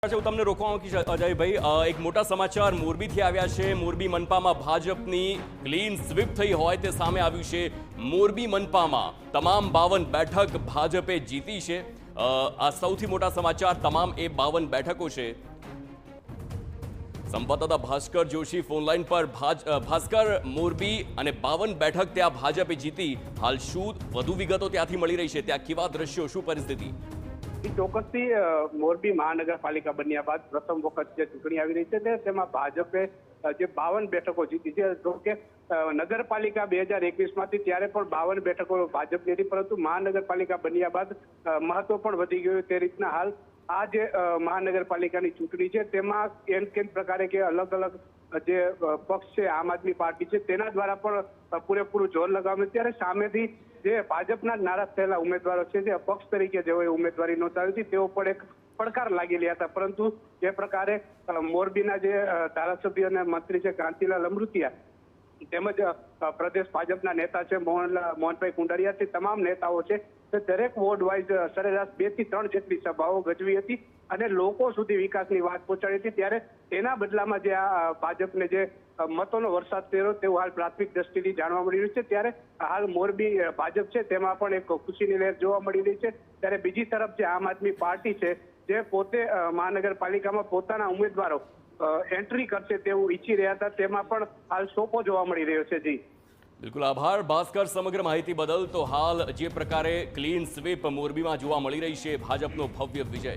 હું તમને રોકવા માંગીશ અજયભાઈ, એક મોટા સમાચાર મોરબીથી આવ્યા છે। મોરબી મનપામાં ભાજપની ક્લીન સ્વીપ થઈ હોય તે સામે આવ્યું છે। મોરબી મનપામાં તમામ 52 બેઠક ભાજપે જીતી છે। આ સૌથી મોટા સમાચાર, તમામ એ 52 બેઠકો છે। સંવાદદાતા ભાસ્કર જોશી ફોનલાઈન પર। ભાસ્કર, મોરબી અને 52 બેઠક ત્યાં ભાજપે જીતી, હાલ શું વધુ વિગતો ત્યાંથી મળી રહી છે? ત્યાં કેવા દ્રશ્યો, શું પરિસ્થિતિ? ચોક્કસથી મોરબી મહાનગરપાલિકા બન્યા બાદ પ્રથમ વખત જે ચૂંટણી આવી રહી છે તેમાં ભાજપે જે 52 બેઠકો જીતી છે। જો કે નગરપાલિકા 2021માંથી ત્યારે પણ 52 બેઠકો ભાજપની હતી, પરંતુ મહાનગરપાલિકા બન્યા બાદ મહત્વ પણ વધી ગયું। તે રીતના હાલ આ જે મહાનગરપાલિકાની ચૂંટણી છે તેમાં કેન પ્રકારે કે અલગ અલગ જે પક્ષ છે, આમ આદમી પાર્ટી છે, તેના દ્વારા પણ પૂરેપૂરું જોર લગાવ્યું। ત્યારે સામેથી જે ભાજપના નારાજ થયેલા ઉમેદવારો છે, જે અપક્ષ તરીકે જેઓએ ઉમેદવારી નોંધાવી હતી, તેઓ પણ એક પડકાર લાગેલી હતા। પરંતુ જે પ્રકારે મોરબીના જે ધારાસભ્ય અને મંત્રી છે કાંતિલાલ અમૃતિયા, તેમજ પ્રદેશ ભાજપના નેતા છે મોહનભાઈ કુંડારિયા, તે તમામ નેતાઓ છે તે દરેક વોર્ડ વાઇઝ સરેરાશ 2 થી 3 જેટલી સભાઓ ગજવી હતી અને લોકો સુધી વિકાસની વાત પહોંચાડી હતી। ત્યારે તેના બદલામાં જે આ ભાજપને જે મતોનો વરસાદ થયો તેવું હાલ પ્રાથમિક દ્રષ્ટિથી જાણવા મળી રહ્યું છે। ત્યારે હાલ મોરબી ભાજપ છે તેમાં પણ એક ખુશીની લહેર જોવા મળી રહી છે। ત્યારે બીજી તરફ જે આમ આદમી પાર્ટી છે, જે પોતે મહાનગરપાલિકામાં પોતાના ઉમેદવારો એન્ટ્રી કરશે તેવું ઈચ્છી રહ્યા હતા, તેમાં પણ હાલ સોપો જોવા મળી રહ્યો છે। જી બિલકુલ, આભાર ભાસ્કર સમગ્ર માહિતી બદલ। તો હાલ જે પ્રકારે ક્લીન સ્વીપ મોરબીમાં જોવા મળી રહી છે, ભાજપનો ભવ્ય વિજય।